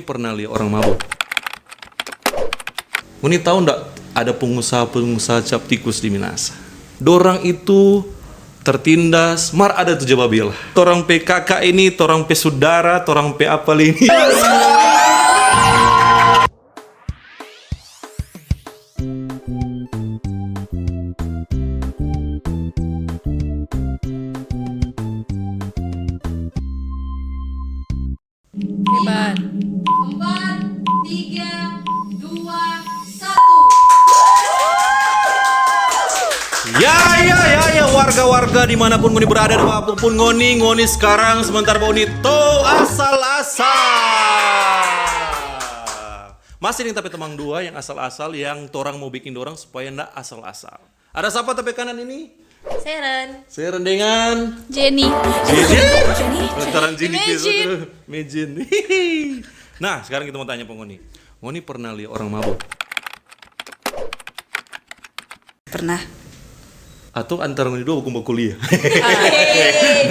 Pernah lihat orang mabuk? Ini tahu ndak ada pengusaha-pengusaha cap tikus di Minasa? Dorang itu tertindas, mar ada tuh jababil. Torang PKK ini, torang pe saudara, torang pe apa ini? Hebat. 4, 3, 2, 1. Ya, warga-warga dimanapun ngoni berada, apapun ngoni sekarang sebentar ngoni to asal-asal. Masih nih tapi temang dua yang asal-asal, yang torang mau bikin dorang supaya ndak asal-asal. Ada siapa tapi kanan ini? Seren dengan Jenny. Lantaran Jenny Imagine. Imagine. Nah, sekarang kita mau tanya Pak Ngoni. Ngoni pernah lihat orang mabuk? Pernah. Atau antara ngoni dua buku kuliah?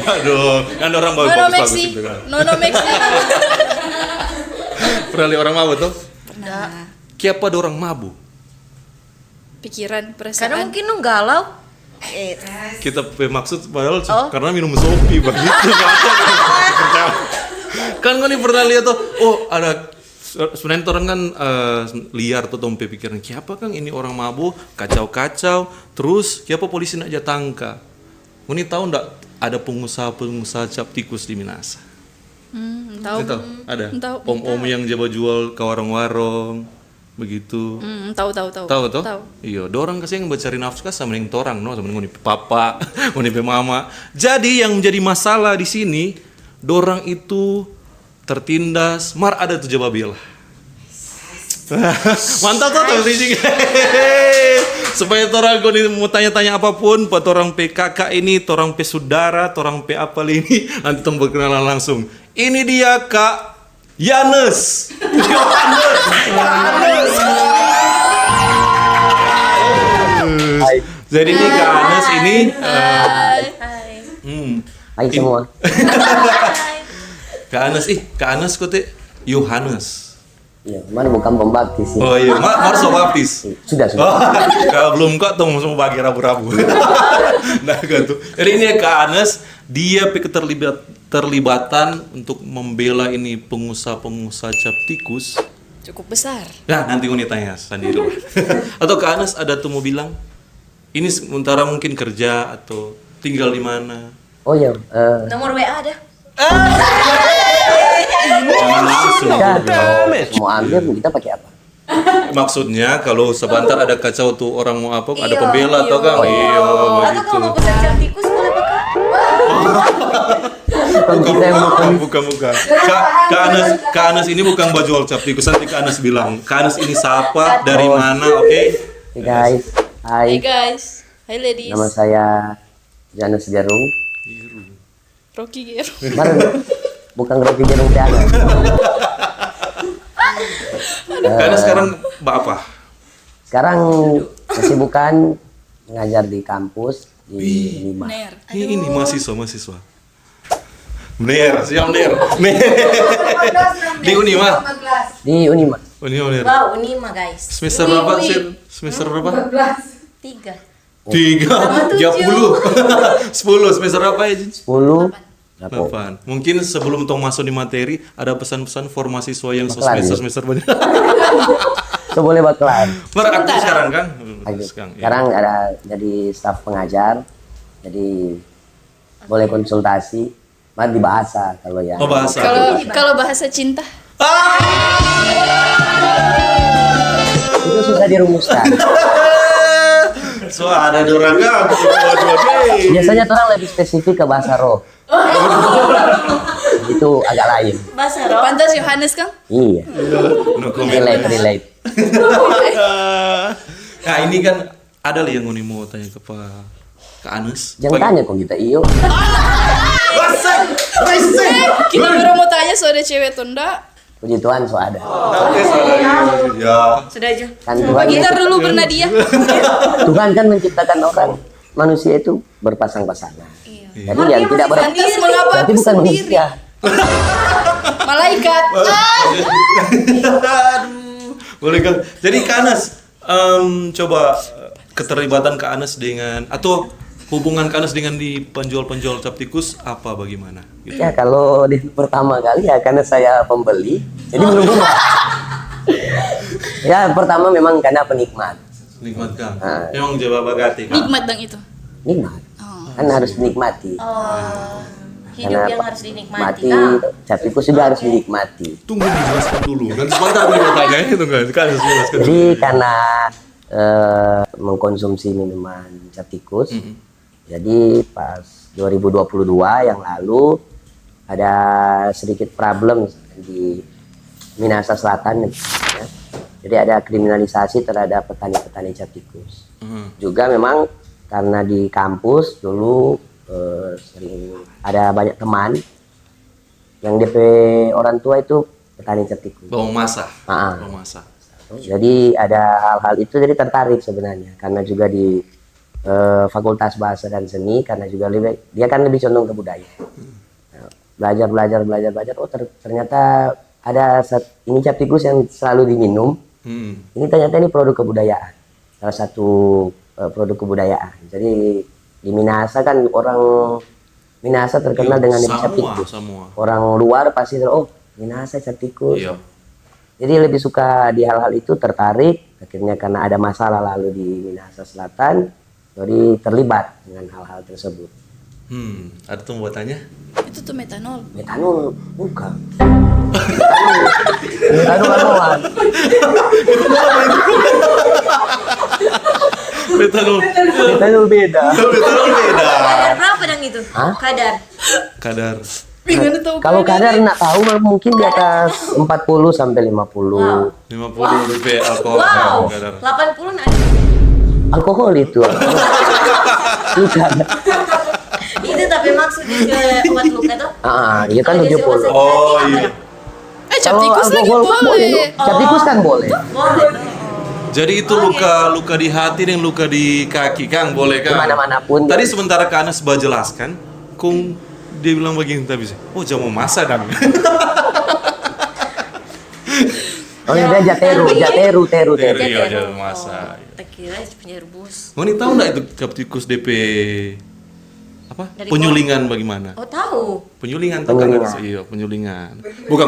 Aduh, kan orang bagus Nono bagus Maxi. itu kan. Nono Maxi. Pernah lihat orang mabuk tuh? Pernah. Siapa ada orang mabuk? Pikiran, Karena perasaan. mungkin lu galau. Kita maksud padahal karena minum sopi begitu. Kan ngoni pernah lihat tuh, oh ada sebenarnya orang kan liar tuh tompe pikiran siapa kan ini orang mabuk kacau-kacau terus siapa polisi nak aja tangka. Ngoni tahu ndak ada pengusaha-pengusaha cap tikus di Minasa? Tahu. Tahu? Ada? Tahu. Om-om yang jaga jual ke warung-warung begitu. Tahu. Tahu toh? Iya, dorang kasih yang mencari nafsu kan sama dengan torang, no, sama dengan papa, ngoni pe mama. Jadi yang menjadi masalah di sini, dorang itu tertindas, mar ada tuh jababil. Mantap tuh bridging. Supaya torang ngoni mau tanya-tanya apapun, buat orang PKK ini, torang pe saudara, torang pe apa ini, nanti tong berkenalan langsung. Ini dia Kak Yanes. Jadi ini Kak Anes ini Hai semua. Kak Anes kok teh Yohanes. Iya, mana bukan pembaptis sih. Oh iya, Marso baptis. Sudah. Oh, kalau belum kok tuh mau bagi rabu-rabu. Nah gitu. Jadi ini Kak Anes, dia terlibatan untuk membela ini pengusaha-pengusaha cap tikus. Cukup besar. Nah, nanti Uni tanya sendiri lah. Atau Kak Anes ada tuh mau bilang, ini sementara mungkin kerja atau tinggal di mana? Oh iya, Nomor WA ada. Jangan langsung. kalau mau ambil kita pakai apa? Maksudnya kalau sebentar ada kacau tuh orang mau apa, ada Iya, pembela atau kan? Iya, Atau begitu. kalau mau pesan cap tikus boleh pakai. Bukan. Bukan. Kak Anes ini bukan baju cap tikus, nanti Kak Anes bilang. Kak Anes ini siapa, dari mana, oke? Hey guys, Hai hai. guys. Hai ladies. Nama saya Janus Gerung. Rocky Gero. Baru bukan Rocky Gerung Tiana. Kak Anes sekarang apa? Sekarang kesibukan ngajar di kampus di Lima. Ner. Ini mahasiswa. Siap Ner. Di Unima. Di Unima. Ner. Wow, Unima guys. Semester berapa sih? Semester berapa? 3. 3, 10. 10 semester apa ya, Jin? 10. 8. Mungkin sebelum tong masuk di materi ada pesan-pesan formasi siswa yang Bakalan, semester banyak. So boleh bakalan. Beraktif sekarang kan? Sekarang ada jadi staf pengajar. Jadi boleh konsultasi. Mari di bahasa kalau ya. Oh, bahasa. Kalau bahasa cinta. Itu susah dirumuskan. So ada dorang kan? Biasanya orang lebih spesifik ke bahasa roh. Itu agak lain. Bahasa roh. Pantas Yohanes kan? Iya. No comment. Relate. Nah ini kan ada lah yang Uni mau tanya ke Kak Anes. Jangan tanya kok kita iyo. Kita baru mau tanya soal cewek tuh enggak? Puji Tuhan so ada. Oke, ya. Sudah aja. Kan Tuhan, Gitar dulu bernadia. Tuhan kan menciptakan orang manusia itu berpasang-pasangan. Jadi yang tidak Pantas mengapa berarti aku bukan sendiri? manusia. Malaikat. Aduh, boleh kan? Jadi Kak Anas, coba keterlibatan Kak Anas dengan atau hubungan Kak Anas dengan di penjual-penjual cap tikus apa bagaimana? Gitu. Ya kalau di pertama kali ya karena saya pembeli, jadi belum rumah. Ya pertama memang karena penikmat. Nikmat Kang. Ah. Emang jawab bagati Kang. Nikmat dang itu. Nikmat. Oh. Kan harus dinikmati. Oh, hidup Karena yang harus dinikmati. mati, Kang. cap tikus juga harus dinikmati. Tunggu dijelaskan dulu. Nanti sebentar gue mau tanya itu kan. Kak Anas jelaskan dulu. Jadi karena mengkonsumsi minuman cap tikus, jadi pas 2022 yang lalu ada sedikit problem di Minahasa Selatan, ya. Jadi ada kriminalisasi terhadap petani-petani cap tikus. Juga memang karena di kampus dulu sering ada banyak teman yang DP orang tua itu petani cap tikus. Bawang masa. Ah. Bawang masa. Jadi ada hal-hal itu jadi tertarik sebenarnya karena juga di Fakultas Bahasa dan Seni karena juga dia kan lebih condong ke budaya. Nah, belajar oh ternyata ada ini cap tikus yang selalu diminum. Ini ternyata ini produk kebudayaan, salah satu produk kebudayaan. Jadi di Minahasa kan orang Minahasa terkenal dengan cap tikus. Semua. Orang luar pasti Minahasa cap tikus. Iya. Jadi lebih suka di hal-hal itu, tertarik. Akhirnya karena ada masalah lalu di Minahasa Selatan, jadi terlibat dengan hal-hal tersebut. Ada tuh buatannya? Itu tuh metanol. Metanol bukan. Metanol anoan. Metanol. Metanol beda. Metanol beda. Kadar berapa dang itu? Hah? Kadar. Kadar. Bingung tahu. Kalau kadar nak tahu mungkin di atas 40 sampai 50. 50 DP alkohol. Wow, Kadar. 80 ada. Alkohol itu. Bukan. Itu tapi maksudnya ke obat luka tuh. Iya kan Kalau 70. dia suka sakit Oh, hati, iya. apa Cap Kalau tikus lagi alkohol kan boleh. boleh. Cap tikus kan boleh. ya? Boleh tuh. Jadi itu luka di hati dan luka di kaki, Kang, boleh Kang? Dimana-manapun. Tadi sementara Kak Anas jelaskan, Kung dia bilang begini tapi sih, oh jamu masa dan. Oh ini dia teru. Iya, jamu masa. Tak kira punya rebus. Mau nih tahu nggak itu cap tikus DP apa? Dari Penyulingan bagaimana? Oh tahu. Penyulingan tuh kan Penyulingan. iya penyulingan. Bukan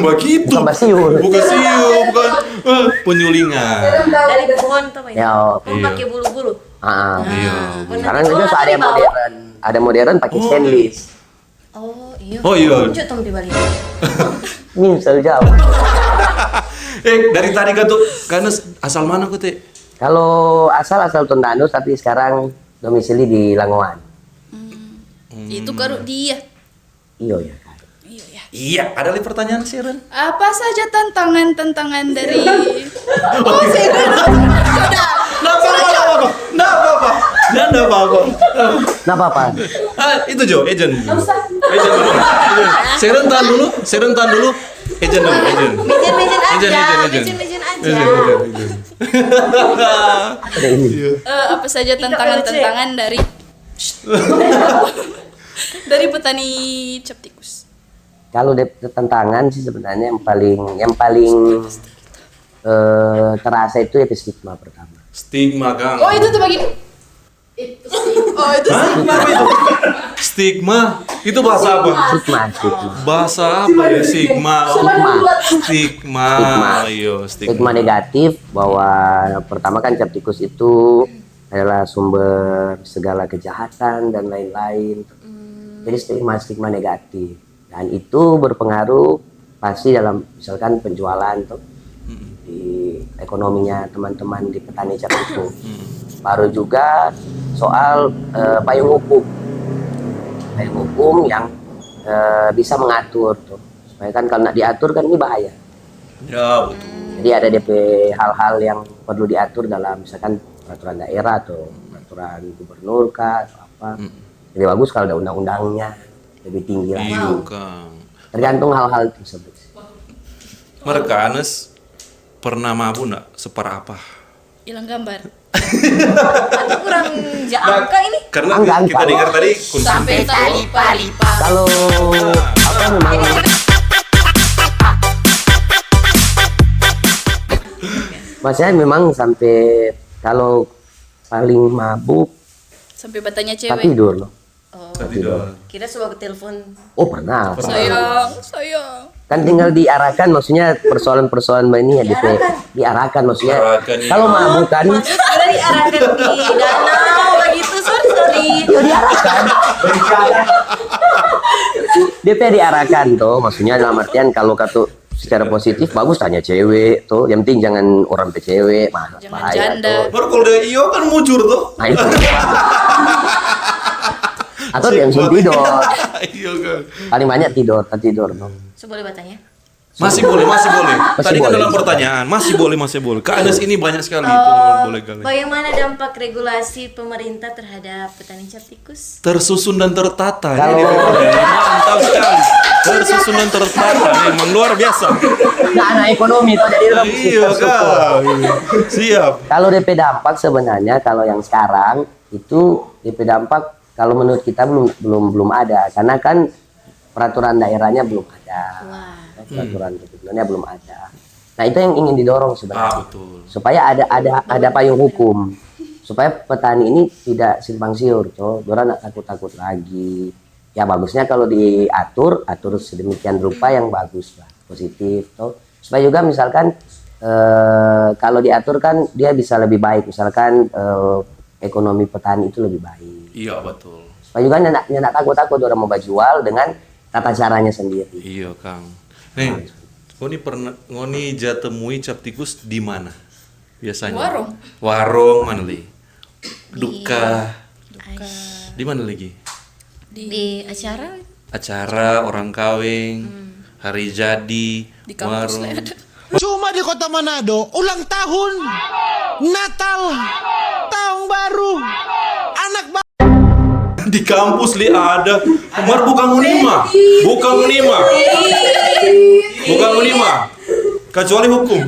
begitu. Bukan basiul. Bukan siu, bukan penyulingan. Dari pohon tuh Pak. Ya, Pohon pakai bulu-bulu. Iya. Sekarang juga ada yang modern. Ada modern pakai stainless. Oh iya. Oh, iya. Lanjut Tom di Bali. Misal jauh. Dari tadi kan tuh karena asal mana kok teh? Kalau asal Tondano tapi sekarang domisili di Langoan. Itu karuk dia. Iya ya kan. Iya ya. Iya, ada lagi pertanyaan sih Ren. Apa saja tantangan dari Oh, Siren. Sudah. Nggak apa-apa. Nah apa? Itu Jo, agent. Agent dulu. Seren tahan dulu. Agent dulu, agent. Mejen aja. Agent. Mejen aja. Ada ini. Apa saja tantangan-tantangan dari dari petani cap tikus. Kalau tantangan sih sebenarnya yang paling terasa itu stigma pertama. Stigma, Kang. Oh, itu tuh bagi itu sih. Oh, itu Hah? sih. Apa itu? Stigma. Itu bahasa apa? Stigma. Bahasa apa ya? Stigma. Stigma. Iya, Stigma negatif bahwa pertama kan cap tikus itu adalah sumber segala kejahatan dan lain-lain. Jadi stigma negatif. Dan itu berpengaruh pasti dalam misalkan penjualan tuh di ekonominya teman-teman di petani cap tikus. Baru juga soal payung hukum yang bisa mengatur tuh. Supaya kan kalau nak diatur kan ini bahaya. Ya, betul. Jadi ada DP hal-hal yang perlu diatur dalam misalkan peraturan daerah atau peraturan gubernur kah atau apa. Jadi bagus kalau ada undang-undangnya lebih tinggi lagi. Iya, Kang. Tergantung hal-hal tersebut. Mereka Anes pernah mabuk nggak? Separah apa? Hilang gambar. Atau kurang jangka ini. Karena Enggak. kita dengar tadi Sampai tali pali. Kalau apa memang Maksudnya memang sampai kalau paling mabuk Sampai bertanya tak cewek. tidur loh. Tidak. Kira suka ke telepon. Oh pernah. Sayang. Kan tinggal diarahkan, maksudnya persoalan-persoalan ini ya diarahkan maksudnya. Diarahkan, iya. Kalau mabuk kan, Kira diarahkan di danau begitu, sorry. ya diarahkan. DP diarahkan tuh, maksudnya dalam artian kalau kata secara positif bagus tanya cewek tuh, yang penting jangan orang pe cewek, Jangan bahaya janda. tuh. Baru kalau udah iyo kan mujur tuh. Nah itu. Atau dia langsung tidur, Iya kan. paling banyak tidur tuh. So boleh bertanya? Masih boleh. Tadi kan boleh. dalam pertanyaan, masih boleh. Ke Anes ini banyak sekali itu boleh kali. Bagaimana dampak regulasi pemerintah terhadap petani cap tikus? Tersusun dan tertata. Kalau- Mantap sekali. Tersusun dan tertata, memang luar biasa. Nah, anak ekonomi tuh jadi orang Iya kan. Siap. Kalau DP dampak sebenarnya kalau yang sekarang itu DP dampak kalau menurut kita belum ada karena kan peraturan daerahnya belum ada. Wah. Peraturan ketentuannya belum ada. Nah, itu yang ingin didorong sebenarnya. Betul. Supaya ada payung hukum. Supaya petani ini tidak simpang siur, tuh. Orang nak takut-takut lagi. Ya bagusnya kalau atur sedemikian rupa yang bagus lah, positif, tuh. Supaya juga misalkan kalau diatur kan dia bisa lebih baik, misalkan ekonomi petani itu lebih baik. Iya betul. Supaya juga nyak takut-takut orang mau jual dengan tata caranya sendiri. Iya Kang. Nih, ngoni temui cap tikus di mana? Biasanya. Warung mana li? Duka. Di mana lagi? Di acara Acara orang kawin, hari jadi, Di kampus lah warung. ada. Cuma di kota Manado, ulang tahun, Natal, tahun baru, anak Di kampus li ada. Umar bukan Unima. Kecuali hukum.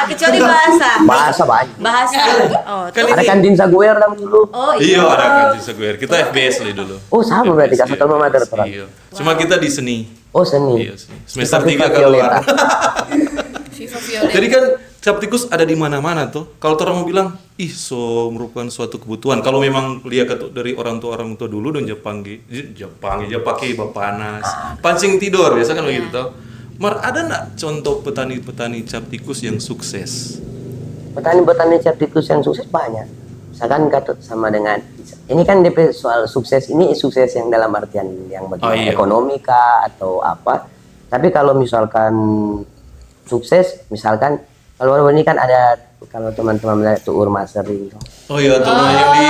kecuali bahasa. Bahasa banyak. Bahasa. Oh, Kan Ada ini. kantin Saguer dulu. oh Iya iya. ada kantin Seguer. Kita FBS li dulu. Oh sama berarti Kak Satu Mater perang. Iya. Cuma kita di seni. Oh seni. Iya, seni. Semester Kita 3 Violeta. keluar. FIFA Violet. Jadi kan cap tikus ada di mana-mana tuh. Kalau orang mau bilang, ih merupakan suatu kebutuhan. Kalau memang lihat dari orang tua dulu dan Jepang pakai panas, pancing tidur biasa kan begitu tuh. Mar ada nggak contoh petani-petani cap tikus yang sukses? Petani-petani cap tikus yang sukses banyak. Misalkan kata sama dengan ini kan DP soal sukses ini sukses yang dalam artian yang bagaimana iya. ekonomi kah atau apa. Tapi kalau misalkan sukses, misalkan kalau ini kan ada kalau teman-teman melihat tuh Urmasering tuh. Oh iya tuh yang di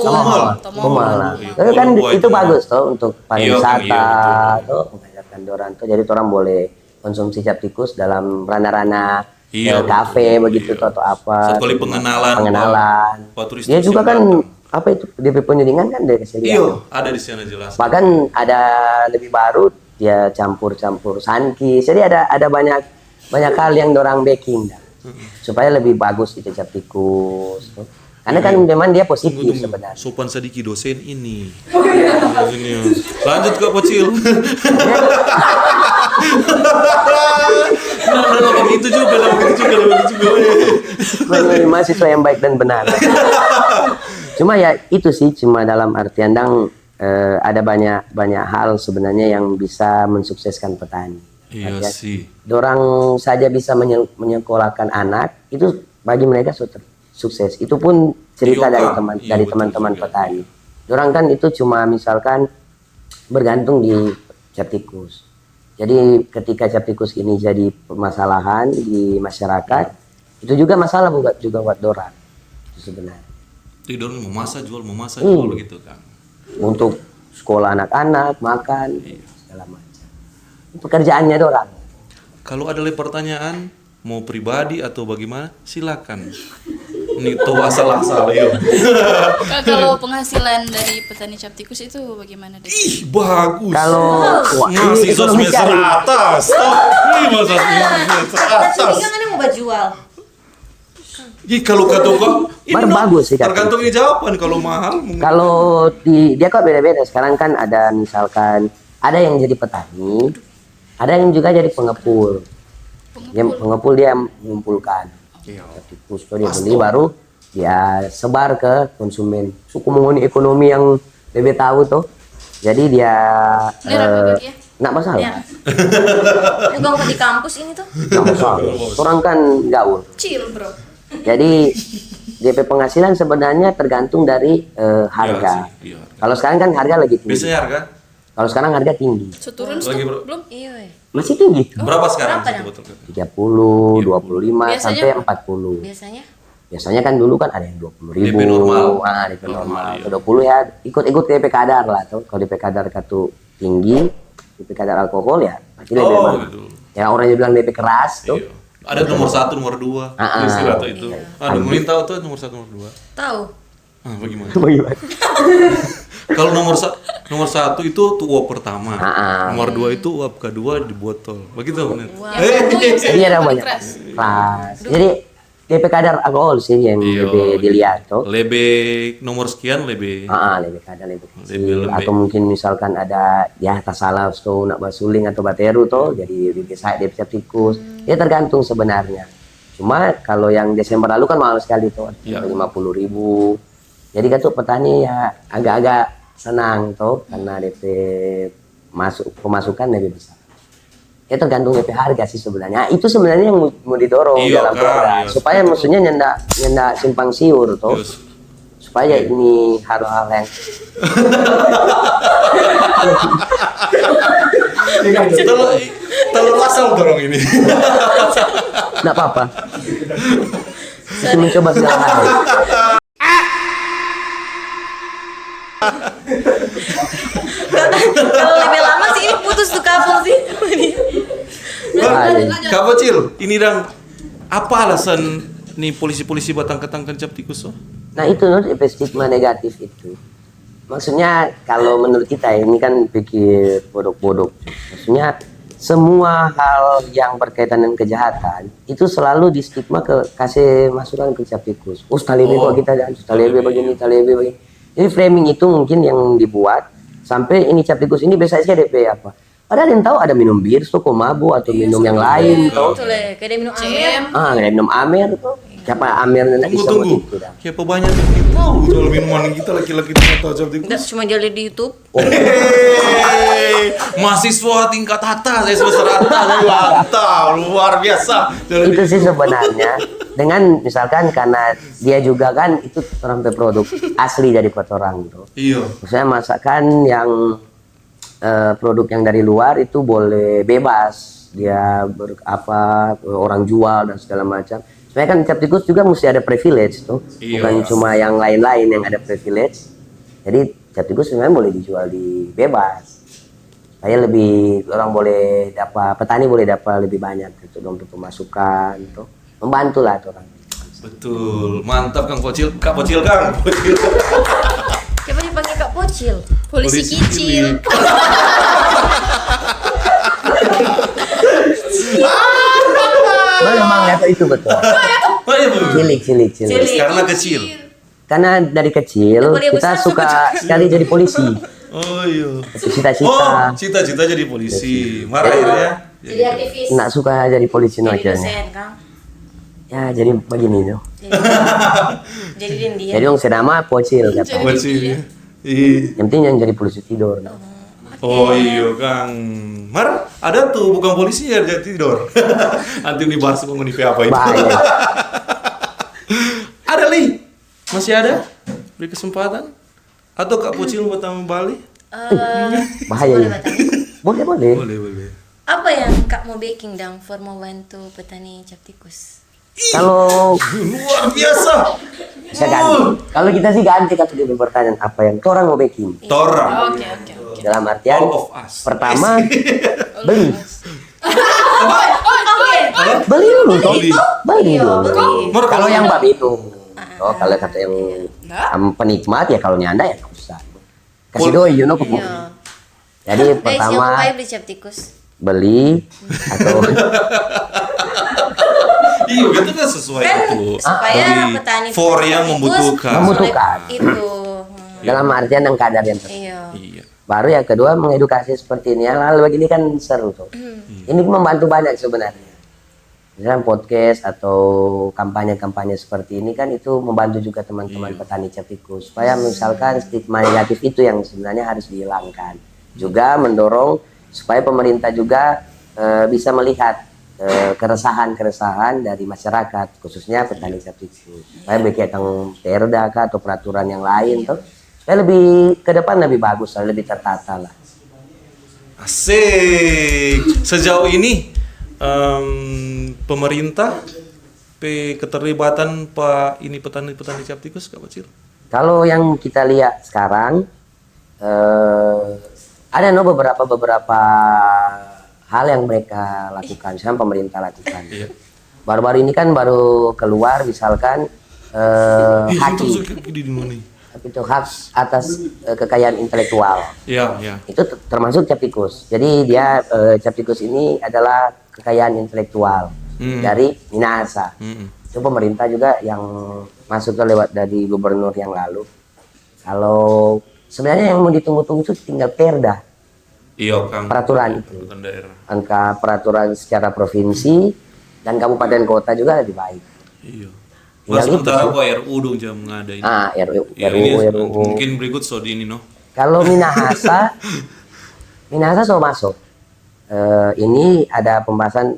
Kumal. Kumal. Iya, Tapi kan Kumal itu bagus tuh untuk pariwisata Iya, tuh mengajarkan orang tuh. Jadi orang boleh konsumsi cap tikus dalam ranah-ranah Iya, kafe betul, begitu iya. tuh atau apa. Satu kali pengenalan. Buat turis Dia juga yang kan datang. apa itu DP penyulingan kan dari keselian. Iya, ada di sana jelas. Bahkan ada lebih baru dia campur-campur sankis. Jadi ada banyak hal yang dorang backing dah. Supaya lebih bagus itu cap tikus. Tuh. Karena kan memang dia positif Tunggu. sebenarnya. Sopan sedikit dosen ini. Ini. Lanjut ke Pocil. Nah, begitu juga. Menjadi mahasiswa yang baik dan benar. Cuma ya itu sih cuma dalam artian ada banyak hal sebenarnya yang bisa mensukseskan petani. Iya Ya. sih. Dorang saja bisa menyekolahkan anak itu bagi mereka sukses. Itu pun cerita Iya, dari Kak. teman Iya, dari betul teman-teman juga. petani. Dorang kan itu cuma misalkan bergantung di cap tikus. Jadi ketika cap tikus ini jadi permasalahan di masyarakat, itu juga masalah buat dorang itu sebenarnya. Tidur mau masak jual gitu kan. Untuk sekolah anak-anak, makan, Iya. segala macam. Pekerjaannya dorang. Kalau ada lagi pertanyaan mau pribadi atau bagaimana silakan. Ini tuh asal-asal yuk. Kak, kalau penghasilan dari petani cap tikus itu bagaimana deh? Ih bagus. Kalau masih ekonomi semester syariah. atas. Ih masa semester atas. Jangan yang mau jual. Ih kalau kata kok ini Baru bagus sih, Kak. tergantung ini jawaban kalau mahal mungkin. Kalau dia kok beda-beda. Sekarang kan ada misalkan ada yang jadi petani, ada yang juga jadi pengepul. Pengepul dia mengumpulkan. Iya. Tikus tuh dia beli baru dia sebar ke konsumen. Suku mengunik ekonomi yang lebih tahu tuh. Jadi dia Ini apa ya? nggak masalah. Ya. Bukan kok di kampus ini tuh. Nggak masalah. Orang kan gaul. Chill bro. Jadi DP penghasilan sebenarnya tergantung dari harga. Iya. Kalau sekarang kan harga lagi tinggi. Biasanya harga Kalau sekarang harga tinggi. Seturun Lagi, bro. belum? Iya, weh. Masih tinggi. berapa sekarang berapa satu dah? botol? 30, 25 Biasanya- sampai 40. Biasanya Biasanya kan dulu kan ada yang 20.000. DP normal. DP normal. Iya. Atau 20 ya ikut-ikut DP kadar lah tuh. Kalau DP kadar katu tinggi, DP kadar alkohol ya pasti lebih Oh, mahal. gitu. Ya orang yang bilang DP keras tuh. Iya. Ada nomor 1, nomor 2. Istilah tuh itu. Ada mungkin tahu tuh nomor 1, nomor 2. tahu. Ah, bagaimana? Bagaimana? Kalau nomor 1 itu tuh uap pertama. Ah. Nomor 2 itu uap kedua di botol. Begitu, Net? Jadi ada banyak keras. Jadi DP kadar alkohol sih yang Iya. lebih dilihat tuh. Lebih nomor sekian lebih. Lebih kadar lebih kecil. Lebih lembek. Atau mungkin misalkan ada ya tas salah tuh nak basuling atau bateru tuh jadi lebih saya DP tikus. Ya tergantung sebenarnya. Cuma kalau yang Desember lalu kan mahal sekali tuh, Iya. 50.000. Jadi kan tuh petani ya agak-agak senang tuh karena DP pemasukan lebih besar. Ya tergantung DP harga sih sebenarnya. Itu sebenarnya yang mau didorong Iya, dalam kan, program iya, supaya maksudnya nyenda simpang siur tuh. Terus, Supaya ini hal-hal yang terlalu asal dorong ini. enggak apa-apa. Masih mencoba segala hal. Kalau lebih lama sih ini putus tuh kabel sih. Kak Bocil, ini dong apa alasan nih polisi-polisi batang ketangkan cap tikus oh? Nah itu DP stigma negatif itu. Maksudnya kalau menurut kita ini kan pikir bodoh-bodoh. Maksudnya semua hal yang berkaitan dengan kejahatan itu selalu di stigma kasih masukan ke cap tikus. Oh, talebe kok kita dan talebe begini, talebe begini. Jadi framing itu mungkin yang dibuat sampai ini cap tikus ini biasa aja DP apa. Padahal yang tahu ada minum bir, tuh mabuk atau minum yang lain tuh. Betul ya, kayak dia minum amer. Kayak minum amer tuh. Siapa amer nanti disebut Tunggu. itu dah. Siapa banyak yang kita tahu soal minuman kita laki-laki itu tahu cap tikus. Enggak cuma jadi di YouTube. Mahasiswa tingkat atas, saya semester atas, mantap, luar biasa. Itu sih sebenarnya dengan misalkan karena dia juga kan itu sampai produk asli dari orang tuh. Iya. Maksudnya masakan yang produk yang dari luar itu boleh bebas dia orang jual dan segala macam. Sebenarnya kan cap tikus juga mesti ada privilege tuh, Iya. bukan cuma yang lain-lain yang ada privilege. Jadi cap tikus sebenarnya boleh dijual di bebas. Saya lebih orang boleh dapat petani boleh dapat lebih banyak gitu untuk pemasukan tuh. Membantu lah tuh orang. Betul, mantap Kang Pocil, Kak Pocil Kang. Pocil. Siapa dipanggil Kak Pocil? Polisi kicil. Memang level itu betul. Oh iya betul. Cilik. Karena kecil. Karena dari kecil Kalau dia kita besar, suka sekali jadi polisi. Oh iya. Itu cita-cita. Oh, cita-cita jadi polisi. Marah akhirnya. Jadi aktivis. Nggak suka jadi polisi no Jadi akhirnya. dosen, Kang. Ya jadi begini tuh. Jadi dia. Jadi orang senama pocil kata. Pocil. Iya. Yang penting yang jadi polisi tidur. No. Oh iya Kang. Mar, ada tuh bukan polisi ya jadi tidur. Nanti nih bahas mengenai apa itu. Bahaya. Ada Li? Masih ada? Beri kesempatan? Atau Kak Pocil mau tamu Bali? Bahaya ya. Boleh. Boleh. Apa yang Kak mau baking dong for membantu petani cap tikus? Kalau Luar biasa. bisa ganti. Kalau kita sih ganti kalau dia pertanyaan apa yang orang mau baking. Tora. Oke. Dalam artian All of us. pertama beli. Beli dulu toh. Beli dulu. Mar, Kalau yang bab itu. Oh, kalau kata yang penikmat ya kalau nyanda ya nggak usah. Kasih doi, you know. Iya. Jadi Guys, yang pertama mau beli cap tikus. beli atau Iya, itu kan sesuai Kan itu. supaya Dari petani for cap yang tikus membutuhkan. Membutuhkan. Itu. dalam artian yang kadar yang tertentu. Iya. Iya. Baru yang kedua mengedukasi seperti ini. Hal-hal begini kan seru tuh. Ini membantu banyak sebenarnya. Misalnya podcast atau kampanye-kampanye seperti ini kan itu membantu juga teman-teman petani cap tikus supaya misalkan stigma negatif itu yang sebenarnya harus dihilangkan. Juga mendorong supaya pemerintah juga bisa melihat keresahan-keresahan dari masyarakat khususnya petani cap tikus. Supaya baik yang perda atau peraturan yang lain tuh supaya lebih ke depan lebih bagus, lebih tertata lah. Asik. Sejauh ini pemerintah keterlibatan petani-petani cap tikus Kak Bacil? Kalau yang kita lihat sekarang ada beberapa hal yang mereka lakukan, misalnya pemerintah lakukan. Baru-baru ini kan baru keluar misalkan hak itu hak atas kekayaan intelektual. Iya, iya. Itu termasuk cap tikus. Jadi dia cap tikus ini adalah kekayaan intelektual dari Minahasa. Itu pemerintah juga yang masuk lewat dari gubernur yang lalu. Kalau sebenarnya yang mau ditunggu-tunggu itu tinggal perda. Iya, Kang. Peraturan itu. Daerah. Angka peraturan secara provinsi dan kabupaten kota juga lebih baik. Iya. Tinggal Sementara itu. kok RU dong jam ngadain. RU. Mungkin berikut so di ini no. Kalau Minahasa so masuk. Ini ada pembahasan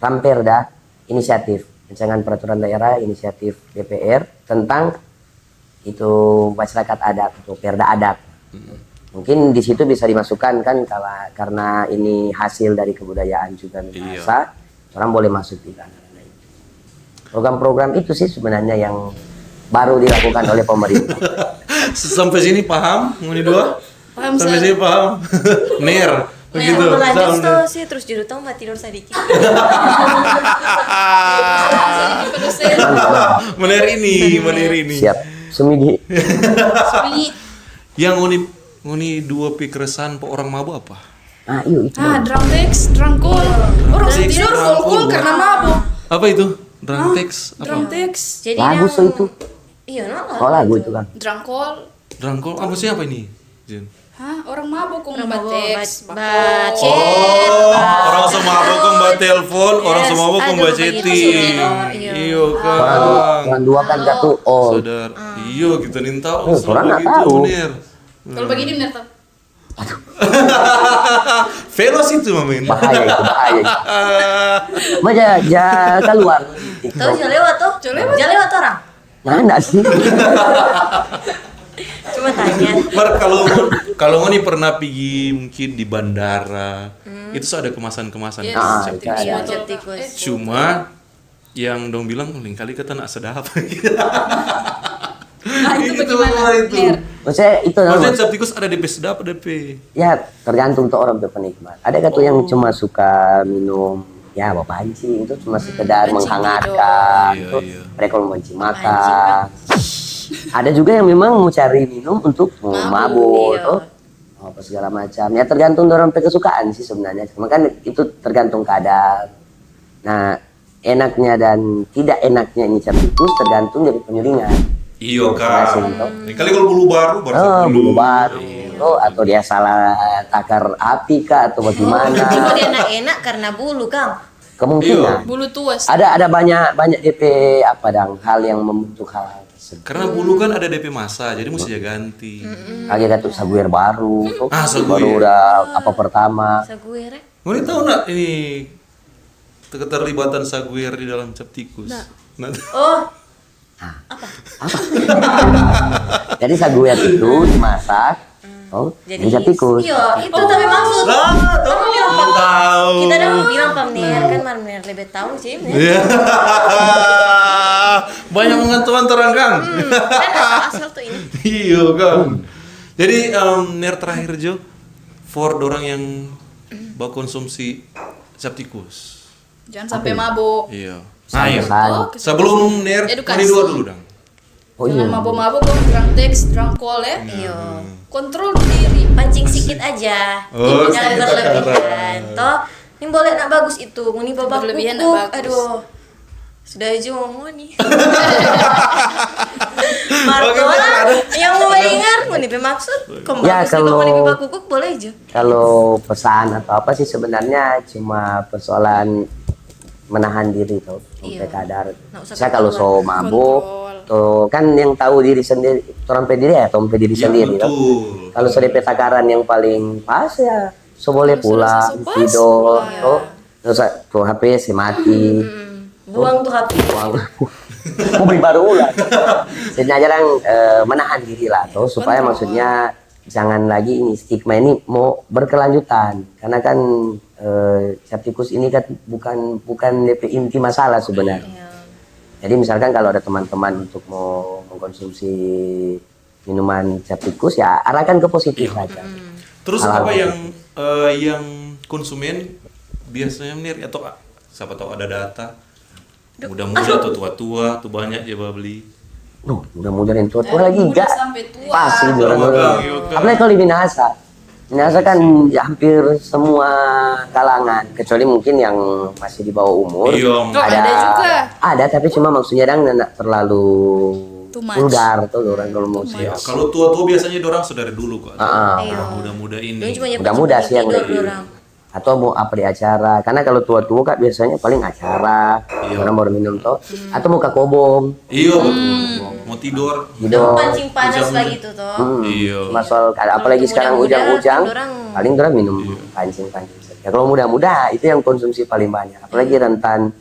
Ramperda inisiatif rancangan peraturan daerah inisiatif DPR tentang itu masyarakat adat atau perda adat. Mungkin di situ bisa dimasukkan kan karena ini hasil dari kebudayaan juga Minahasa, orang boleh masuk di sana. Program-program itu sih sebenarnya yang baru dilakukan oleh pemerintah. Sampai sini paham? Nguni dua? Paham, Sampai Sir. sini paham? Ner. Begitu. Mau lanjut Sampai- tuh sih terus juru tong tidur sedikit. Mener ini. Siap. Semidi. Ini Yang nguni dua keresahan po orang mabuk apa? Iya itu. drum text, drum call. Orang Drum text, tidur drum full call. karena mabuk. Apa itu? Drum text apa? Drum text, Jadi Lagu yang- so itu. Iya, no, Oh lagu itu kan. drum call. Drum call apa sih apa ini? Jen? Hah, orang mabuk kok Orang mabuk, teks, bacet. Orang semua mabuk kong buat telepon, orang semua mabuk kong buat Aduh, begitu chatting. sih. Iya Orang kan. dua kan jatuh. Oh, Sadar. Iya kita nih tahu. orang nggak begitu, tahu. Mener. Kalau begini bener tau. Velos itu mamin. bahaya itu. Maja keluar. Tahu jalan lewat tuh? Jalan lewat orang. Nah, enggak sih. Cuma tanya. Mar kalau nih pernah pergi mungkin di bandara, itu tuh ada kemasan-kemasan. Yes. Ah, cap itu tikus. Iya, ada. cap tikus. Cuma yang dong bilang lain kali kata nak sedap. Ah, itu Itu bagaimana? itu. Ner. Maksudnya itu Maksudnya cap tikus ada DP sedap, DP. ya tergantung tuh orang tuh penikmat. Ada tuh yang cuma suka minum ya bapak sih itu cuma sekedar Mancing menghangatkan. Iya, Itu iya. mereka mau mancing makan. Ada juga yang memang mau cari minum untuk mabuk iya. tuh. Apa segala macam. Ya tergantung orang kesukaan sih sebenarnya. Cuma kan itu tergantung keadaan. Nah, enaknya dan tidak enaknya ini cap tikus tergantung dari penyulingan. Iya Masing-masing, kan. toh. Ini kali kalau bulu baru Bulu baru atau dia salah takar api kah atau bagaimana? Cuma dia enak karena bulu, Kang. Kemungkinan. Bulu tuas. Ada banyak DP apa dang hal yang membentuk hal tersebut. Karena bulu kan ada DP masa, jadi mesti dia ganti. Lagi kata saguer baru, tuh. Saguer. Baru udah apa pertama. Saguer. Mau tahu nggak ini keterlibatan saguer di dalam cap tikus? Nah. Oh, Jadi saguer itu dimasak, oh, jadi jadi tikus. Iya, itu tapi maksud. Tahu. Kita udah mau bilang Pamner kan Pamner lebih tahu sih. Iya. Banyak pengetahuan terang Kang. Kan asal tuh ini. Iya Kang. Jadi ner terakhir Jo, for orang yang konsumsi cap tikus. Jangan sampai mabuk. Iya. Nah, iya. Pesan. Sebelum ner, Edukasi. ini dua dulu dong. Oh iya. Jangan mabuk-mabuk kok drum text, drum call ya. Iya. Kontrol diri. Pancing sedikit aja. Oh, Jangan sedikit berlebihan. Toh, ini boleh nak bagus itu. Muni babak Berlebihan kuku. nak bagus. Aduh. Sudah jomo nih. Martola yang mau ingat muni bermaksud. Kau Ya, bagus juga kalau- muni babak kuku boleh aja. Kalau pesan atau apa sih sebenarnya cuma persoalan menahan diri tuh sampai Iya. kadar. Nggak usah Saya kalau so mabuk Kontrol. tuh kan yang tahu diri sendiri, tompe diri ya tompe diri Ya, sendiri tuh. betul. Kalau sudah takaran yang paling pas ya so boleh Kalau sudah pulang sesuai, tidur pulang. tuh. Terus tuh HP si mati. Buang tuh HP. Uang mau beli baru ulang. Saya jarang menahan diri lah tuh supaya maksudnya jangan lagi ini stigma ini mau berkelanjutan karena kan cap tikus ini kan bukan DP inti masalah sebenarnya. Iya. Jadi misalkan kalau ada teman-teman untuk mau mengkonsumsi minuman cap tikus ya arahkan ke positif saja. Terus Hal-hal apa positif. yang konsumen biasanya menir atau siapa tahu ada data muda-muda atau tua-tua tuh banyak ya beli. Duh, mudah-mudahan tua-tua lagi Udah enggak. sampai tua. Pasti Tua, orang-orang. iya kan. Apalagi kalau di Minahasa. Minahasa kan ya hampir semua kalangan kecuali mungkin yang masih di bawah umur. Iya. Oh, ada juga. Ada tapi cuma maksudnya dan enggak terlalu Too much. vulgar tuh orang kalau mau sih. Ya, kalau tua-tua biasanya dorang sudah dari dulu kok. Ah, Muda-muda ini. Dulu cuma nyepa mudah-mudah sih yang tidur lebih. dorang. Atau mau apa di acara karena kalau tua-tua kan biasanya paling acara orang baru minum toh atau mau ke kobong Iya, mau tidur. gitu. Udah pancing panas Hujan. lagi tuh toh. Iya. Cuma soal apalagi Kalau sekarang muda-muda ujang-ujang kan orang- paling orang minum pancing-pancing saja. Kalau muda-muda itu yang konsumsi paling banyak. Apalagi rentan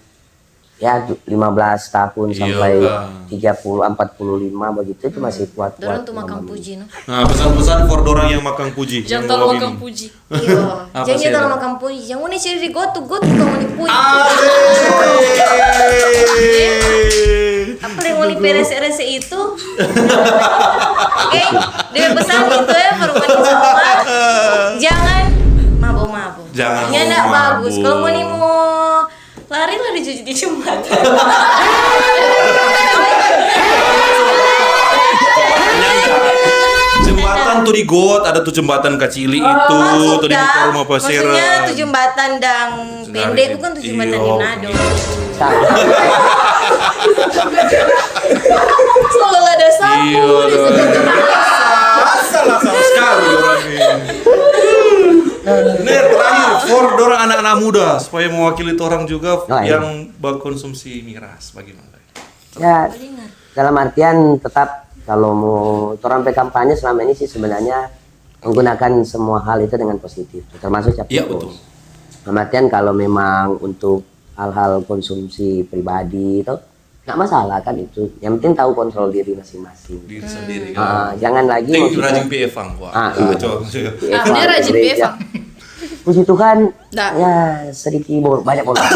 ya 15 tahun Iya, sampai Kak. 30 45 begitu itu masih kuat-kuat. Dorang tuh makan ngomong. puji no. Nah, pesan-pesan for dorang yang makan puji. Jangan yang terlalu bawa makan minum. puji. Iya. Apa Jangan sih, kalau Ada? makan puji. Yang ini ciri di gotu kamu nih puji. Apa yang mau diperes-rese itu? Oke, dia pesan itu ya perempuan semua. Jangan mabuk-mabuk. Jangan Ya enggak mabuk-mabuk. bagus. Kalau mau nih mau lari lah di jembatan. Jembatan tuh di got, ada tuh jembatan kacili itu, tuh di muka rumah pasir. Maksudnya tuh jembatan dang pendek bukan tuh jembatan di Iya. Manado. Selalu ada sapu. Iya, salah sama sekali orang ini. Nih terakhir for dorang anak-anak muda supaya mewakili orang juga Oh, iya. yang berkonsumsi miras bagaimana? Ya dalam artian tetap kalau mau sampai kampanye selama ini sih sebenarnya menggunakan semua hal itu dengan positif termasuk cap Iya, tikus. betul. Dalam artian kalau memang untuk hal-hal konsumsi pribadi itu nggak masalah kan itu. Yang penting tahu kontrol diri masing-masing. Diri sendiri kan. Jangan lagi Ting maksudnya- rajin PF-ang wah. Iya. Coba. Ah, dia rajin gereja. PF. Puji Tuhan, Nggak. ya sedikit banyak orang.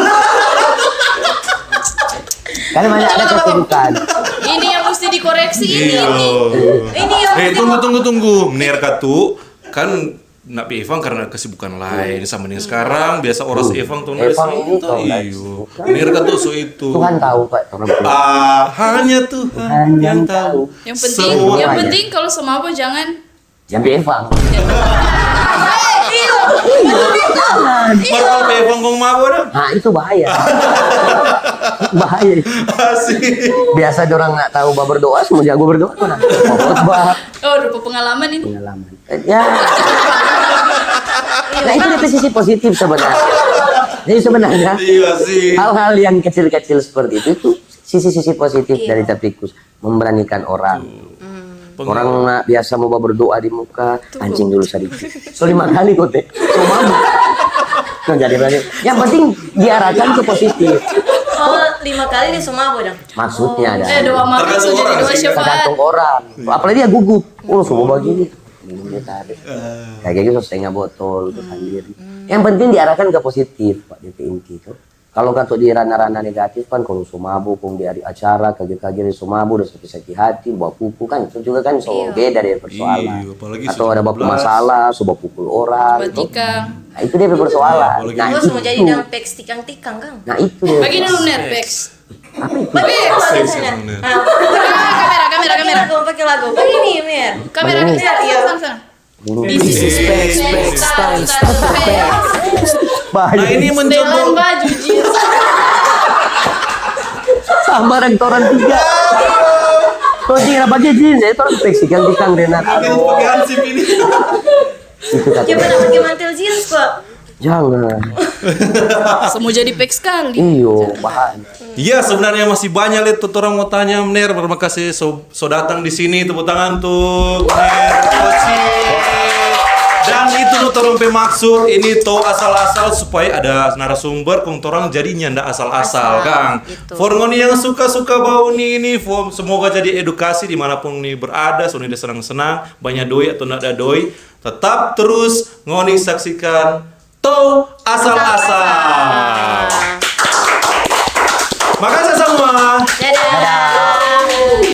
Karena banyak ada kesibukan. Ini yang mesti dikoreksi ini. Iya. Ini yang Tunggu. Menerka tuh kan nak PF-ang karena kesibukan lain sama yang sekarang biasa orang Evang tuh Evang ini tuh, iyo. Menerka tuh so itu. Tuhan tahu Pak, orang tua. Hanya Tuhan yang tahu. Yang penting, Semua. yang penting kalau semabuk jangan Jambi Evang. Kalau PF-ang kong mabok dah. Nah itu bahaya. Bahaya. Asik. Biasa orang nggak tahu bah berdoa, semua jago berdoa tuh nah. Khotbah, oh udah pengalaman ini. pengalaman. Ya. Nah itu dari sisi positif sebenarnya. Jadi sebenarnya Iya sih. hal-hal yang kecil-kecil seperti itu sisi-sisi positif dari tikus memberanikan orang. Orang nak biasa mau berdoa di muka, anjing dulu sedikit. So 5 kali kok teh. So mabuk. Nah, jadi berani. Yang penting diarahkan ke positif. Oh, 5 kali dia semua bodang. Maksudnya ada. Doa makan so Tergantung jadi orang doa sih, syafaat. Tergantung orang. Apalagi dia gugup. Oh, semua begini. Minum dia tadi. Kayak gitu setengah botol terus sendiri. Yang penting diarahkan ke positif, Pak DP inti itu. Kalau kata di ranah-ranah negatif kan kalau sumabu, kung di acara kaget-kaget sumabu udah sakit hati, bawa pupu kan itu juga kan so beda dari persoalan. Iya, apalagi Atau ada baku 17. masalah, so bawa pukul orang. Batikang. Nah itu dia persoalan. Apalagi Nah Terus itu. mau jadi dang peks tikang-tikang kang. Nah itu dia. Bagi dulu nerpex. Seks yang bener. Kamera. Lagu pakai lagu. Pakai nih Mir. Kamera Iya. sana. This is specs time. Bahaya. Nah ini Setelan mencoba baju jeans. sama rektoran 3. Kau kira bagi jeans ya, itu orang peksi kan tikang Renat. pakai hansip ini. Itu kata. Coba nak pakai mantel jeans kok. Jangan. Semua jadi pek sekali. Iyo, bahaya. Iya, sebenarnya masih banyak lihat tuh orang mau tanya Mener. Terima kasih so datang di sini, tepuk tangan tuh Mener Koci. Dan itu tuh orang maksud ini tuh asal-asal supaya ada narasumber kong orang jadinya ndak asal-asal Kang. gitu. Forngoni yang suka-suka bau ini semoga jadi edukasi dimanapun nih berada, so dia senang-senang, banyak doi atau ndak ada doi, tetap terus ngoni saksikan Tuh asal-asal. Makasih semua. Dadah.